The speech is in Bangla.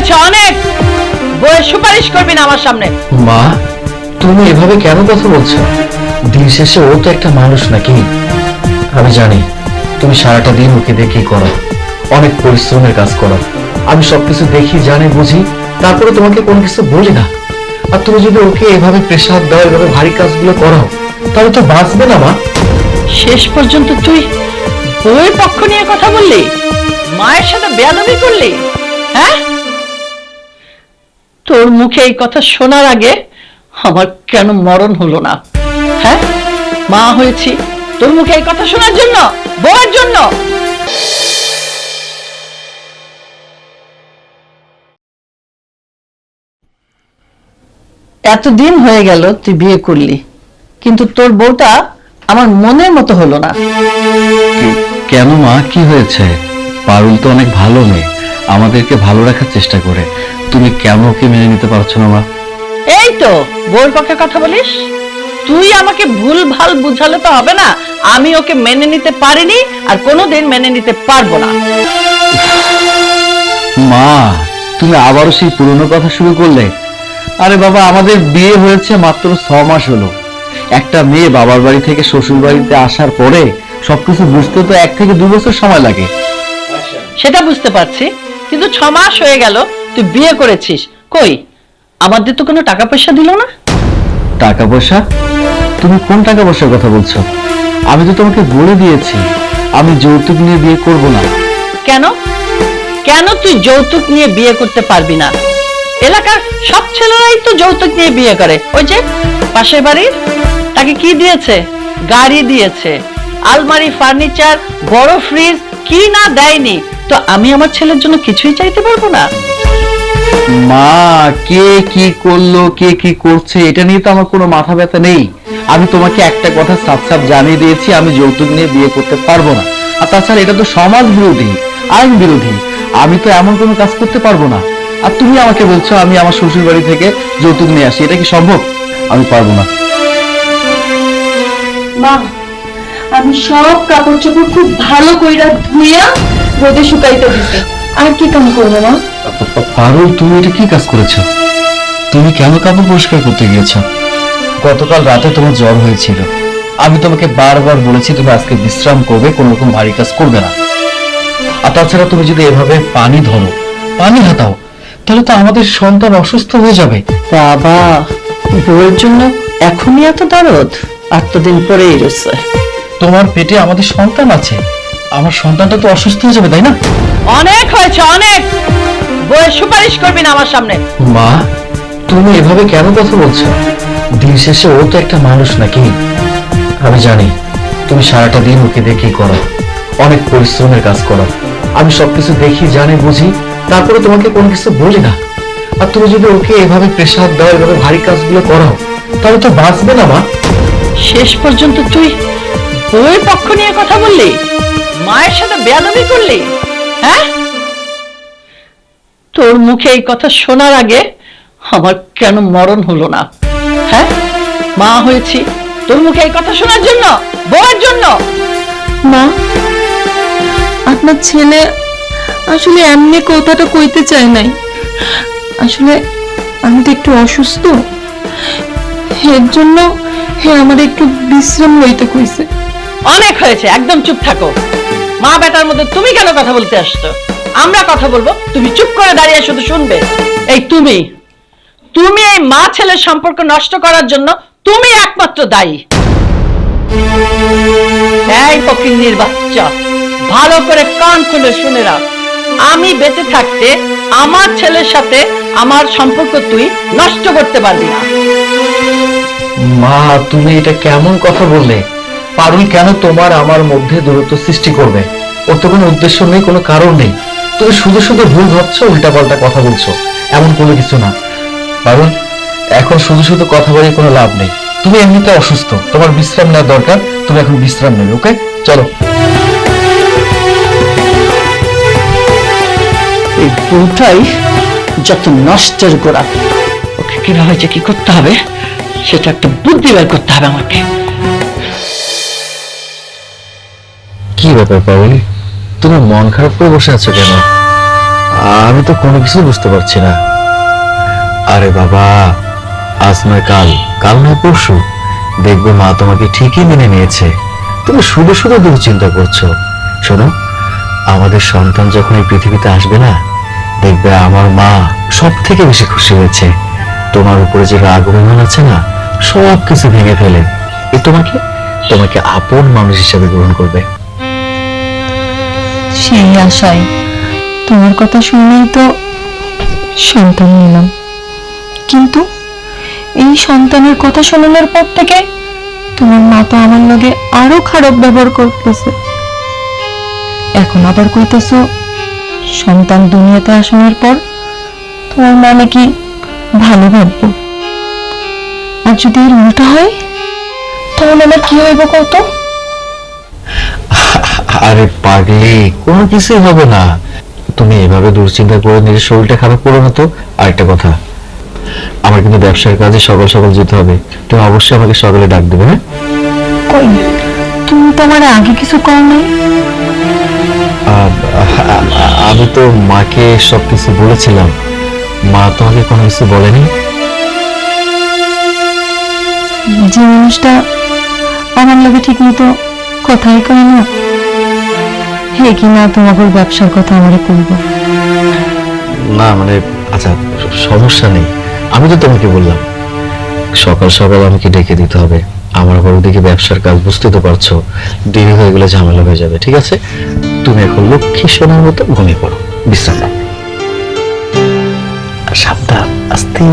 হয়েছে অনেক। বইয়ের সুপারিশ করবি না আমার সামনে। মা, তুমি এভাবে কেন কথা বলছো? দিন শেষে ও তো একটা মানুষ নাকি? আমি জানি তুমি সারাটা দিন ওকে দেখে করো, অনেক পরিশ্রমের কাজ করো। আমি সবকিছু দেখি জানি বুঝি, তারপরে তোমাকে কোনো কিছু বলি না। আর তুমি যদি ওকে এভাবে প্রেসার দাও, এভাবে ভারী কাজগুলো করো, তাহলে তো বাঁচবে না মা। শেষ পর্যন্ত তুই বইয়ের পক্ষ নিয়ে কথা বললি, মায়ের সাথে বেয়াদবি করলি। হ্যাঁ, তোর মুখে এই কথা শোনার আগে আমার কেন মরণ হলো না? হ্যাঁ, মা হয়েছি তোর মুখে এই কথা শোনার জন্য, বউয়ের জন্য। এতদিন হয়ে গেল তুই বিয়ে করলি, কিন্তু তোর বউটা আমার মনের মতো হলো না। কেন মা, কি হয়েছে? পারুল তো অনেক ভালো মেয়ে, আমাদেরকে ভালো রাখার চেষ্টা করে। তুমি কেন ওকে মেনে নিতে পারছো না মা? এই তো বউর পক্ষে কথা বলিস। তুই আমাকে ভুল ভাল বুঝালে তো হবে না। আমি ওকে মেনে নিতে পারিনি আর কোনোদিন মেনে নিতে পারবো না। মা, তুমি আবারও সেই পুরনো কথা শুরু করলে। আরে বাবা, আমাদের বিয়ে হয়েছে মাত্র 6 মাস হলো। একটা মেয়ে বাবার বাড়ি থেকে শ্বশুর বাড়িতে আসার পরে সবকিছু বুঝতে তো 1 থেকে 2 বছর সময় লাগে। সেটা বুঝতে পারছি, কিন্তু 6 মাস হয়ে গেল তুই বিয়ে করেছিস, কই আমাদের তো কোনো টাকা পয়সা দিল না। টাকা পয়সা? তুমি কোন টাকা পয়সার কথা বলছো? আমি তো তোমাকে বলে দিয়েছি আমি যৌতুক নিয়ে বিয়ে করব না। কেন কেন তুই যৌতুক নিয়ে বিয়ে করতে পারবি না? এলাকার সব ছেলেরাই তো যৌতুক নিয়ে বিয়ে করে। ওই যে পাশের বাড়ির, তাকে কি দিয়েছে? গাড়ি দিয়েছে, আলমারি, ফার্নিচার, বড় ফ্রিজ, কি না দেয়নি? তো আমি আমার ছেলের জন্য কিছুই চাইতে পারবো না? মা, কে কি করলো, কে কি করছে, এটা নিয়ে তো আমার কোনো মাথা ব্যথা নেই। আমি তোমাকে একটা কথা সাফ সাফ জানিয়ে দিয়েছি, আমি যৌতুক নিয়ে বিয়ে করতে পারবো না। আর তাছাড়া এটা তো সমাজ বিরোধী, আইন বিরোধী। আমি তো এমন কোনো কাজ করতে পারবো না। আর তুমি আমাকে বলছো আমি আমার শ্বশুর বাড়ি থেকে যৌতুক নিয়ে আসি, এটা কি সম্ভব? আমি পারবো না। মা, আমি সব কাপড় চোপড় খুব ভালো কইরা ধুইয়া রোদে শুকাইতে দিছি। আর কি কাম করবো মা? পারুল, তুমি এটা কি কাজ করেছো? তুমি কেন কাপড় পরিষ্কার করতে গিয়েছো? গতকাল রাতে তোমার জ্বর হয়েছিল, আমি তোমাকে বারবার বলেছি তুমি আজকে বিশ্রাম করবে, কোনো রকম ভারী কাজ করবে না। আর তাছাড়া তুমি যদি এভাবে পানি ধরো, পানি হাতাও, তাহলে তো আমাদের সন্তান অসুস্থ হয়ে যাবে। বাবা, বউয়ের জন্য এখনই এত দরদ? 8 দিন পরেই রয়েছে। তোমার পেটে আমাদের সন্তান আছে, আমার সন্তানটা তো অসুস্থ হয়ে যাবে, তাই না? অনেক হয়েছে অনেক। বউয়ের সুপারিশ করবি না আমার সামনে। মা, তুমি এভাবে কেন কথা বলছো? দিন শেষে ও তো একটা মানুষ নাকি? আমি জানি তুমি সারাটা দিন ওকে দেখে করো, অনেক পরিশ্রমের কাজ করো। আমি সবকিছু দেখি জানি বুঝি, তারপরে তোমাকে কোনো কিছু বলি না। আর তুমি যদি ওকে এভাবে প্রেসার দাও, এভাবে ভারী কাজগুলো করো, তাহলে তো বাঁচবে না মা। শেষ পর্যন্ত তুই বউয়ের পক্ষ নিয়ে কথা বললি, মায়ের সাথে বেয়াদবি করলি। হ্যাঁ, তোর মুখে এই কথা শোনার আগে আমার কেন মরণ হলো না? হ্যাঁ, মা হয়েছি তোর মুখে এই কথা শোনার জন্য, বউয়ের জন্য। মা, আপনার ছেলে আসলে এমনি কথাটা কইতে চায় নাই। আসলে আমি তো একটু অসুস্থ, এর জন্য আমার একটু বিশ্রাম লইতে কইছে। অনেক হয়েছে, একদম চুপ থাকো। মা বেটার মধ্যে তুমি কেন কথা বলতে আসছো? আমরা কথা বলবো, তুমি চুপ করে দাঁড়িয়ে শুধু শুনবে। এই তুমি তুমি এই মা ছেলের সম্পর্ক নষ্ট করার জন্য তুমি একমাত্র দায়ী। এই ফকিন্নির বাচ্চা, ভালো করে কান খুলে শুনে রাখ। আমি বেঁচে থাকতে আমার ছেলের সাথে আমার সম্পর্ক তুই নষ্ট করতে পারবি না। মা, তুমি এটা কেমন কথা বললে? পারুল কেন তোমার আমার মধ্যে দূরত্ব সৃষ্টি করবে? ওর তো কোনো উদ্দেশ্য নেই, কোনো কারণ নেই। তুমি শুধু শুধু ভুল ভাবছো, উল্টাপাল্টা কথা বলছো, এমন কোনো কিছু না। পারুল, এখন শুধু শুধু কথা বলে কোনো লাভ নেই। তুমি এমনিতে অসুস্থ, তোমার বিশ্রাম নেওয়া দরকার, তুমি এখন বিশ্রাম নেবে। ওকে, চলো। এই বউটাই যত নষ্টের গোড়া। ওকে কিভাবে যে কি করতে হবে সেটা একটা বুদ্ধি বের করতে হবে আমাকে। কি ব্যাপার পারুল, তুমি মন খারাপ করে বসে আছো কেন? আমি তো কোনো কিছু বুঝতে পারছি না। আরে বাবা, আজ নয় কাল, কাল নয় পরশু দেখবে মা তোমাকে ঠিকই মেনে নিয়েছে। তুমি শুধু শুধু দুশ্চিন্তা করছো। শোনো, আমাদের সন্তান যখন এই পৃথিবীতে আসবে না, দেখবে আমার মা সব থেকে বেশি খুশি হয়েছে। তোমার উপরে যে রাগ অভিমান আছে না, সব কিছু ভেঙে ফেলে এ তোমাকে তোমাকে আপন মানুষ হিসেবে গ্রহণ করবে। সেই আশায় তোমার কথা শুনেই তো সন্তান নিলাম, কিন্তু এই সন্তানের কথা শোনানোর পর থেকে তোমার মা তো আমার লগে আরো খারাপ ব্যবহার করতেছে। এখন আবার কইতেছো সন্তান দুনিয়াতে আসানোর পর তোমার মা নাকি ভালো ভাববো। আর যদি এর উল্টা হয় তাহলে আমার কি হইব কত? আরে পাগলি, কোনো কিছুই হবে না। তুমি এভাবে দুশ্চিন্তা করে নিজের শরীরটা খারাপ করো না তো। আরেকটা কথা, আমার কিন্তু ব্যবসার কাজে সকাল সকাল যেতে হবে। তুমি অবশ্যই আমাকে সকালে ডাক দেবে, হ্যাঁ? কই, তুমি তো আমার আগে কিছু কর নাই। আমি তো মাকে সবকিছু বলেছিলাম, মা তোমাকে কোনো কিছু বলেনি। যে মানুষটা আমার লগে ঠিক মতো কথাই কয় না, হে কি না তোমাকে ব্যবসার কথা আমারে কইব? না মানে, আচ্ছা সমস্যা নেই, আমি তো তোমাকে বললাম সকাল সকাল আমাকে ডেকে দিতে হবে। আমার আবার ওদিকে ব্যবসার কাজ, বুঝতে তো পারছো, দেরি হয়ে গেলে ঝামেলা হয়ে যাবে। ঠিক আছে, তুমি এখন লক্ষ্মী সোনার মতো ঘুমিয়ে পড়ো, বিশ্রাম নাও। আর সাবধান, আস্তে।